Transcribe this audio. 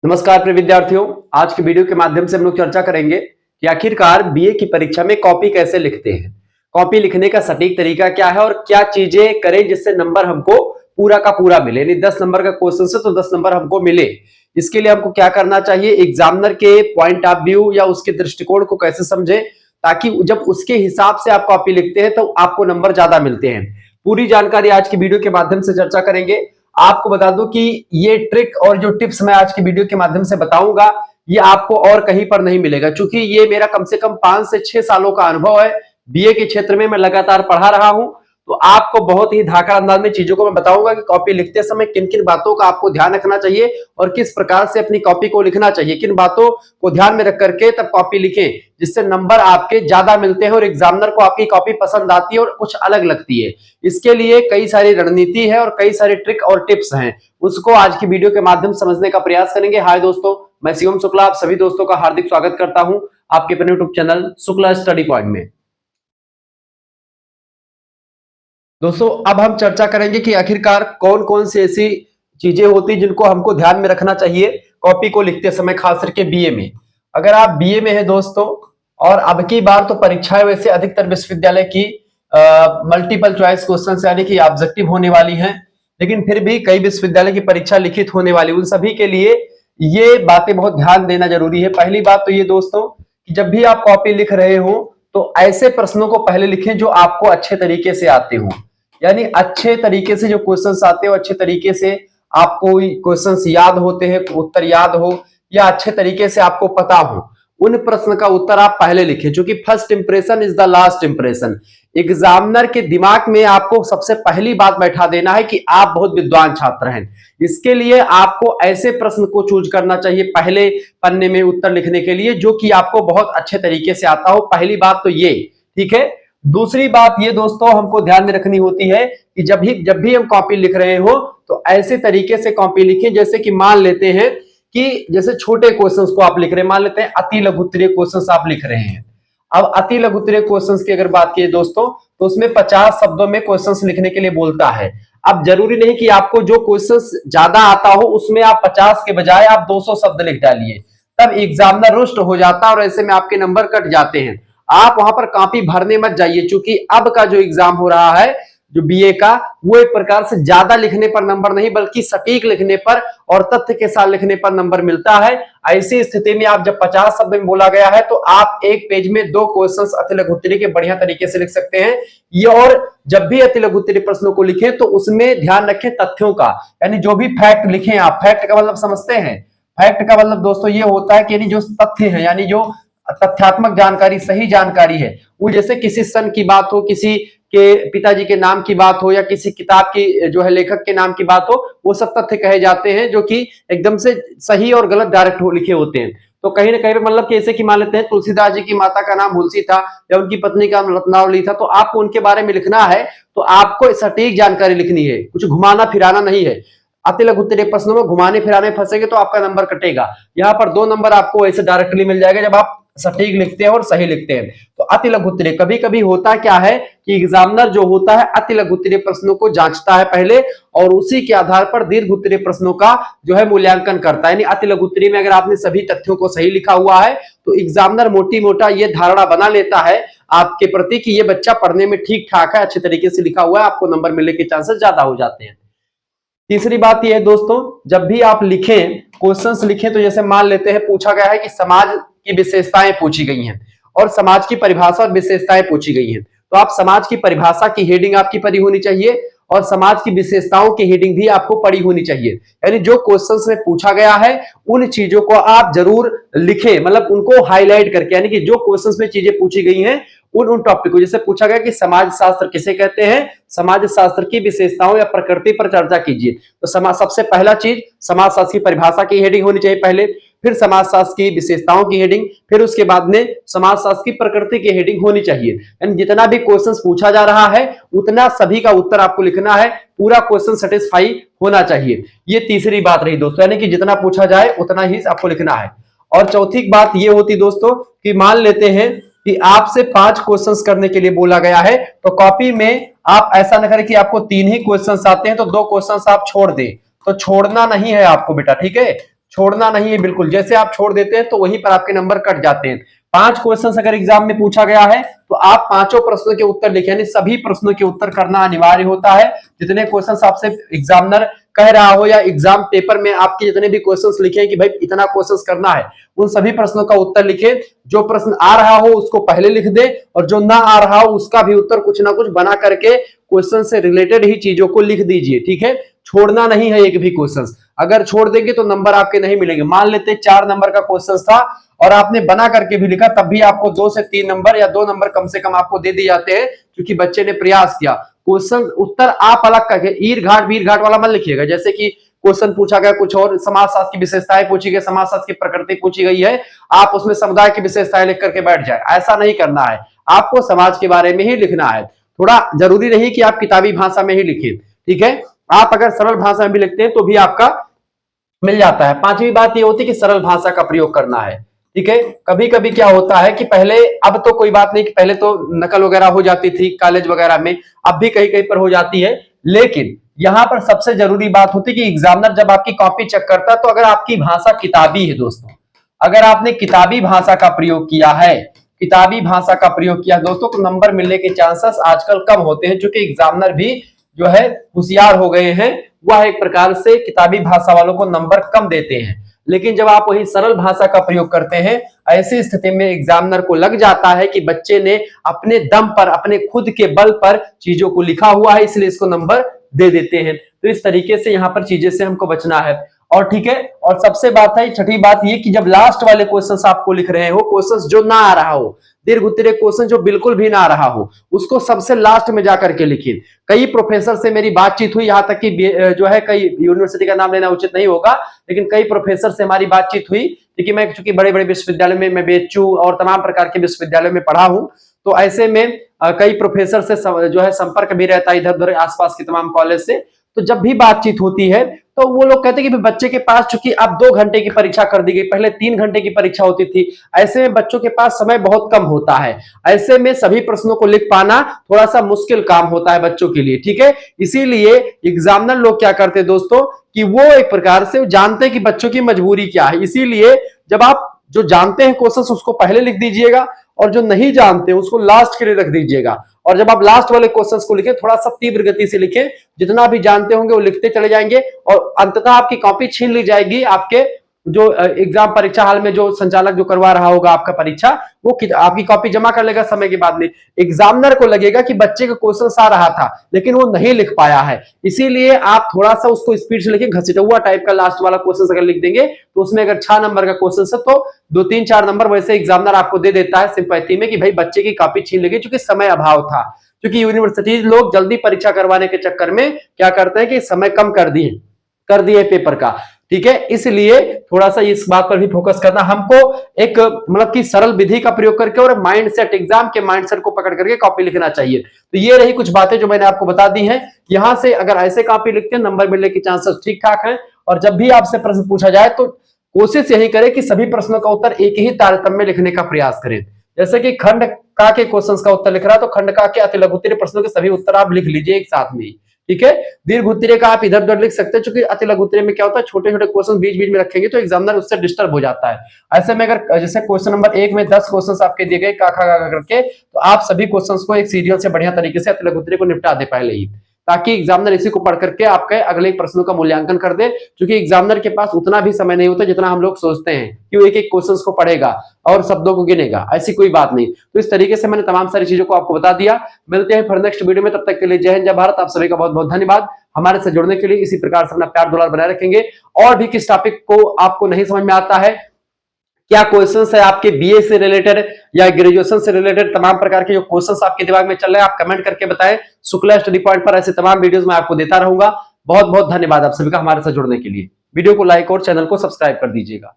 नमस्कार प्रिय विद्यार्थियों। आज के वीडियो के माध्यम से हम लोग चर्चा करेंगे कि आखिरकार बीए की परीक्षा में कॉपी कैसे लिखते हैं, कॉपी लिखने का सटीक तरीका क्या है और क्या चीजें करें जिससे नंबर हमको पूरा का पूरा मिले, यानी 10 नंबर का क्वेश्चन से तो 10 नंबर हमको मिले। इसके लिए हमको क्या करना चाहिए, एग्जामिनर के पॉइंट ऑफ व्यू या उसके दृष्टिकोण को कैसे समझे ताकि जब उसके हिसाब से आप कॉपी लिखते हैं तो आपको नंबर ज्यादा मिलते हैं। पूरी जानकारी आज की वीडियो के माध्यम से चर्चा करेंगे। आपको बता दूं कि ये ट्रिक और जो टिप्स मैं आज की वीडियो के माध्यम से बताऊंगा ये आपको और कहीं पर नहीं मिलेगा, क्योंकि ये मेरा कम से कम 5 से 6 सालों का अनुभव है। बीए के क्षेत्र में मैं लगातार पढ़ा रहा हूं, तो आपको बहुत ही धाकड़ अंदाज में चीजों को मैं बताऊंगा कि कॉपी लिखते समय किन किन बातों का आपको ध्यान रखना चाहिए और किस प्रकार से अपनी कॉपी को लिखना चाहिए, किन बातों को ध्यान में रख करके तब कॉपी लिखें जिससे नंबर आपके ज्यादा मिलते हैं और एग्जामिनर को आपकी कॉपी पसंद आती है और कुछ अलग लगती है। इसके लिए कई सारी रणनीति है और कई सारे ट्रिक और टिप्स हैं, उसको आज की वीडियो के माध्यम से समझने का प्रयास करेंगे। हाय दोस्तों, मैं शिवम शुक्ला आप सभी दोस्तों का हार्दिक स्वागत करता हूं आपके अपने YouTube channel Shukla study point में। दोस्तों, अब हम चर्चा करेंगे कि आखिरकार कौन कौन सी ऐसी चीजें होती जिनको हमको ध्यान में रखना चाहिए कॉपी को लिखते समय, खास करके बीए में। अगर आप बीए में हैं दोस्तों, और अब की बार तो परीक्षाएं वैसे अधिकतर विश्वविद्यालय की मल्टीपल चॉइस क्वेश्चन यानी कि ऑब्जेक्टिव होने वाली हैं, लेकिन फिर भी कई विश्वविद्यालय की परीक्षा लिखित होने वाली, उन सभी के लिए ये बातें बहुत ध्यान देना जरूरी है। पहली बात तो ये दोस्तों कि जब भी आप कॉपी लिख रहे हो तो ऐसे प्रश्नों को पहले लिखें जो आपको अच्छे तरीके से आते हो, यानी अच्छे तरीके से जो क्वेश्चंस आते हो, अच्छे तरीके से आपको क्वेश्चंस याद होते हैं, उत्तर याद हो या अच्छे तरीके से आपको पता हो, उन प्रश्न का उत्तर आप पहले लिखें, क्योंकि first impression is the last impression. Examiner के दिमाग में आपको सबसे पहली बात बैठा देना है कि आप बहुत विद्वान छात्र हैं। इसके लिए आपको ऐसे प्रश्न को चूज करना चाहिए पहले पन्ने में उत्तर लिखने के लिए जो कि आपको बहुत अच्छे तरीके से आता हो। पहली बात तो ये, ठीक है। दूसरी बात ये दोस्तों हमको ध्यान में रखनी होती है कि जब भी हम कॉपी लिख रहे हो तो ऐसे तरीके से कॉपी लिखें जैसे कि मान लेते हैं कि जैसे छोटे क्वेश्चंस को आप लिख रहे हैं, मान लेते हैं अति लघुत्तरीय क्वेश्चंस आप लिख रहे हैं। अब अति लघुत्तरीय क्वेश्चंस की अगर बात की दोस्तों तो उसमें 50 शब्दों में क्वेश्चंस लिखने के लिए बोलता है। अब जरूरी नहीं कि आपको जो क्वेश्चंस ज्यादा आता हो उसमें आप 50 के बजाय आप 200 शब्द लिख डालिए, तब एग्जामिनर रुष्ट हो जाता है और ऐसे में आपके नंबर कट जाते हैं। आप वहां पर कॉपी भरने मत जाइए, क्योंकि अब का जो एग्जाम हो रहा है जो बीए का, वो एक प्रकार से ज्यादा लिखने पर नंबर नहीं बल्कि सटीक लिखने पर और तथ्य के साथ लिखने पर नंबर मिलता है। ऐसी स्थिति में आप जब 50 शब्द में बोला गया है तो आप एक पेज में 2 क्वेश्चंस अति लघुत्तरीय के बढ़िया तरीके से लिख सकते हैं। ये और जब भी अति लघुत्तरीय प्रश्नों को लिखें तो उसमें ध्यान रखें तथ्यों का, यानी जो भी फैक्ट लिखें आप, फैक्ट का मतलब समझते हैं। फैक्ट का मतलब दोस्तों ये होता है कि यानी जो तथ्य है, यानी जो तथ्यात्मक जानकारी, सही जानकारी है, वो जैसे किसी सन की बात हो, किसी के पिताजी के नाम की बात हो या किसी किताब की जो है लेखक के नाम की बात हो, वो सब तथ्य कहे जाते हैं जो कि एकदम से सही और गलत डायरेक्ट लिखे होते हैं। तो कहीं ना कहीं मतलब कि ऐसे कि मान लेते हैं तुलसीदास जी की माता का नाम हुलसी था या उनकी पत्नी का नाम रत्नावली था, तो आपको उनके बारे में लिखना है तो आपको सटीक जानकारी लिखनी है, कुछ घुमाना फिराना नहीं है। अति लघुत्तरीय प्रश्नों में घुमाने फिराने फंसेंगे तो आपका नंबर कटेगा। यहाँ पर 2 नंबर आपको ऐसे डायरेक्टली मिल जाएगा जब आप सटीक लिखते हैं और सही लिखते हैं। तो अति लघुत्तरीय कभी कभी होता क्या है कि एग्जामिनर जो होता है अति लघुत्तरीय प्रश्नों को जांचता है पहले और उसी के आधार पर दीर्घ उत्तरीय प्रश्नों का जो है मूल्यांकन करता है। यानी अति लघुत्तरीय में अगर आपने सभी तथ्यों को सही लिखा हुआ है तो एग्जामिनर मोटी मोटा ये धारणा बना लेता है आपके प्रति कि ये बच्चा पढ़ने में ठीक ठाक है, अच्छे तरीके से लिखा हुआ है, आपको नंबर मिलने के चांसेस ज्यादा हो जाते हैं। तीसरी बात यह है दोस्तों, जब भी आप लिखें, क्वेश्चंस लिखें, तो जैसे मान लेते हैं पूछा गया है कि समाज की विशेषताएं पूछी गई हैं और समाज की परिभाषा और विशेषताएं पूछी गई हैं, तो आप समाज की परिभाषा की हेडिंग आपकी पढ़ी होनी चाहिए और समाज की विशेषताओं की हेडिंग भी आपको पढ़ी होनी चाहिए। यानी जो क्वेश्चंस में पूछा गया है उन चीजों को आप जरूर लिखें, मतलब उनको हाईलाइट करके, यानी कि जो क्वेश्चंस में चीजें पूछी गई हैं उन टॉपिक को, जैसे पूछा गया कि समाज शास्त्र किसे कहते हैं, समाज शास्त्र की विशेषताओं या प्रकृति पर चर्चा कीजिए। तो सबसे पहला चीज समाज शास्त्र की परिभाषा की हेडिंग होनी चाहिए पहले, फिर समाज शास्त्र की विशेषताओं की हेडिंग, फिर उसके बाद में समाज शास्त्र की प्रकृति की हेडिंग होनी चाहिए। यानी जितना भी क्वेश्चन पूछा जा रहा है उतना सभी का उत्तर आपको लिखना है, पूरा क्वेश्चन सेटिस्फाई होना चाहिए। ये तीसरी बात रही दोस्तों, यानी कि जितना पूछा जाए उतना ही आपको लिखना है। और चौथी बात ये होती दोस्तों कि मान लेते हैं कि आपसे 5 क्वेश्चंस करने के लिए बोला गया है, तो कॉपी में आप ऐसा न करें कि आपको 3 ही क्वेश्चंस आते हैं तो 2 क्वेश्चंस आप छोड़ दें, तो छोड़ना नहीं है आपको बेटा, ठीक है। छोड़ना नहीं है बिल्कुल। जैसे आप छोड़ देते हैं तो वहीं पर आपके नंबर कट जाते हैं। 5 क्वेश्चन अगर एग्जाम में पूछा गया है तो आप पांचों प्रश्नों के उत्तर लिखें, यानी सभी प्रश्नों के उत्तर करना अनिवार्य होता है। जितने क्वेश्चन आपसे एग्जामिनर कह रहा हो या एग्जाम पेपर में आपके जितने भी क्वेश्चंस लिखे कि भाई इतना क्वेश्चंस करना है, उन सभी प्रश्नों का उत्तर लिखे। जो प्रश्न आ रहा हो उसको पहले लिख दे और जो ना आ रहा हो उसका भी उत्तर कुछ ना कुछ बना करके क्वेश्चन से रिलेटेड ही चीजों को लिख दीजिए, ठीक है। छोड़ना नहीं है एक भी क्वेश्चन। अगर छोड़ देंगे तो नंबर आपके नहीं मिलेंगे। मान लेते 4 नंबर का क्वेश्चन था और आपने बना करके भी लिखा, तब भी आपको 2 से 3 नंबर या 2 नंबर कम से कम आपको दे दिए जाते हैं, क्योंकि बच्चे ने प्रयास किया। क्वेश्चन उत्तर आप अलग करके ईर घाट वीर घाट वाला मत लिखिएगा। जैसे कि क्वेश्चन पूछा गया कुछ और, समाजशास्त्र की विशेषताएं पूछी गई, समाजशास्त्र की प्रकृति पूछी गई है, आप उसमें समुदाय की विशेषताएं लिख करके बैठ जाए, ऐसा नहीं करना है। आपको समाज के बारे में ही लिखना है। थोड़ा जरूरी नहीं कि आप किताबी भाषा में ही लिखें, ठीक है। आप अगर सरल भाषा में भी लिखते हैं तो भी आपका मिल जाता है। 5वीं बात ये होती है कि सरल भाषा का प्रयोग करना है, ठीक है। कभी कभी क्या होता है कि पहले, अब तो कोई बात नहीं कि पहले तो नकल वगैरह हो जाती थी कॉलेज वगैरह में, अब भी कहीं कहीं पर हो जाती है, लेकिन यहां पर सबसे जरूरी बात होती है कि एग्जामिनर जब आपकी कॉपी चेक करता है तो अगर आपकी भाषा किताबी है दोस्तों, अगर आपने किताबी भाषा का प्रयोग किया है, किताबी भाषा का प्रयोग किया दोस्तों, तो नंबर मिलने के चांसेस आजकल कम होते हैं, क्योंकि एग्जामिनर भी जो है होशियार हो गए हैं। वह एक प्रकार से किताबी भाषा वालों को नंबर कम देते हैं। लेकिन जब आप वही सरल भाषा का प्रयोग करते हैं, ऐसी स्थिति में एग्जामिनर को लग जाता है कि बच्चे ने अपने दम पर, अपने खुद के बल पर चीजों को लिखा हुआ है, इसलिए इसको नंबर दे देते हैं। तो इस तरीके से यहां पर चीजें से हमको बचना है। और ठीक है, और सबसे बात है, छठी बात ये कि जब लास्ट वाले क्वेश्चंस आपको लिख रहे हो, क्वेश्चंस जो ना आ रहा हो, दीर्घ उत्तरीय क्वेश्चन जो बिल्कुल भी ना आ रहा हो, उसको सबसे लास्ट में जाकर के लिखिए। कई प्रोफेसर से मेरी बातचीत हुई, यहां तक कि जो है कई यूनिवर्सिटी का नाम लेना उचित नहीं होगा, लेकिन कई प्रोफेसर से हमारी बातचीत हुई, क्योंकि मैं चूंकि बड़े बड़े विश्वविद्यालय में मैं BHU और तमाम प्रकार के विश्वविद्यालय में पढ़ा हूं, तो ऐसे में कई प्रोफेसर से जो है संपर्क भी रहता है इधर उधर आसपास के तमाम कॉलेज से। तो जब भी बातचीत होती है तो वो लोग कहते हैं कि बच्चे के पास, चूंकि अब 2 घंटे की परीक्षा कर दी गई, पहले 3 घंटे की परीक्षा होती थी, ऐसे में बच्चों के पास समय बहुत कम होता है। ऐसे में सभी प्रश्नों को लिख पाना थोड़ा सा मुश्किल काम होता है बच्चों के लिए, ठीक है। इसीलिए एग्जामिनर लोग क्या करते हैं दोस्तों कि वो एक प्रकार से जानते हैं कि बच्चों की मजबूरी क्या है, इसीलिए जब आप जो जानते हैं क्वेश्चन उसको पहले लिख दीजिएगा और जो नहीं जानते उसको लास्ट के लिए रख दीजिएगा। और जब आप लास्ट वाले क्वेश्चंस को लिखें, थोड़ा सा तीव्र गति से लिखें, जितना भी जानते होंगे वो लिखते चले जाएंगे और अंततः आपकी कॉपी छीन ली जाएगी। आपके जो एग्जाम परीक्षा हाल में जो संचालक जो करवा रहा होगा आपका परीक्षा, वो आपकी कॉपी जमा कर लेगा समय के बाद में। एग्जामिनर को लगेगा कि बच्चे का क्वेश्चन आ रहा था लेकिन वो नहीं लिख पाया है, इसीलिए आप थोड़ा सा उसको स्पीड से लिखें। घसीटा हुआ टाइप का लास्ट वाला क्वेश्चन अगर लिख देंगे तो उसमें अगर 6 नंबर का क्वेश्चन है तो 2-3-4 नंबर वैसे एग्जामिनर आपको दे देता है सिंपैथी में कि भाई बच्चे की कॉपी छीन लेगी, क्योंकि समय अभाव था। क्योंकि यूनिवर्सिटी लोग जल्दी परीक्षा करवाने के चक्कर में क्या करते हैं कि समय कम कर दिए पेपर का, ठीक है। इसलिए थोड़ा सा इस बात पर भी फोकस करना, हमको एक मतलब कि सरल विधि का प्रयोग करके और माइंडसेट, एग्जाम के माइंडसेट को पकड़ करके कॉपी लिखना चाहिए। तो ये रही कुछ बातें जो मैंने आपको बता दी हैं। यहां से अगर ऐसे कॉपी लिखते हैं नंबर मिलने के चांसेस ठीक ठाक हैं। और जब भी आपसे प्रश्न पूछा जाए तो कोशिश यही करें कि सभी प्रश्नों का उत्तर एक ही तारतम्य में लिखने का प्रयास करें। जैसे कि खंड का के क्वेश्चंस का उत्तर लिख रहा है तो खंड का के अति लघु उत्तरीय प्रश्नों के सभी उत्तर आप लिख लीजिए एक साथ में, ठीक है। दीर्घ उत्तरीय का आप इधर उधर लिख सकते हैं, क्योंकि अति लघु उत्तरीय में क्या होता है छोटे छोटे क्वेश्चन बीच बीच में रखेंगे तो एग्जामिनर उससे डिस्टर्ब हो जाता है। ऐसे में अगर जैसे क्वेश्चन नंबर 1 में 10 क्वेश्चन आपके दिए गए का खा गा करके, तो आप सभी क्वेश्चन को एक सीरियल से बढ़िया तरीके से अति लघु उत्तरीय को निपटा दे पहले ही, ताकि एग्जामिनर इसी को पढ़ करके आपके अगले प्रश्नों का मूल्यांकन कर दे। क्योंकि एग्जामिनर के पास उतना भी समय नहीं होता जितना हम लोग सोचते हैं कि वो एक एक क्वेश्चंस को पढ़ेगा और शब्दों को गिनेगा, ऐसी कोई बात नहीं। तो इस तरीके से मैंने तमाम सारी चीजों को आपको बता दिया। मिलते हैं फिर नेक्स्ट वीडियो में, तब तक के लिए जय हिंद जय भारत। आप सभी का बहुत बहुत धन्यवाद। हमारे से जुड़ने के लिए इसी प्रकार से अपना प्यार दुलार बनाए रखेंगे। और भी किस टॉपिक को आपको नहीं समझ में आता है, क्या क्वेश्चंस है आपके बीए से रिलेटेड या ग्रेजुएशन से रिलेटेड, तमाम प्रकार के जो क्वेश्चंस आपके दिमाग में चल रहे हैं आप कमेंट करके बताएं। शुक्ला स्टडी पॉइंट पर ऐसे तमाम वीडियोस मैं आपको देता रहूंगा। बहुत बहुत धन्यवाद आप सभी का हमारे साथ जुड़ने के लिए। वीडियो को लाइक और चैनल को सब्सक्राइब कर दीजिएगा।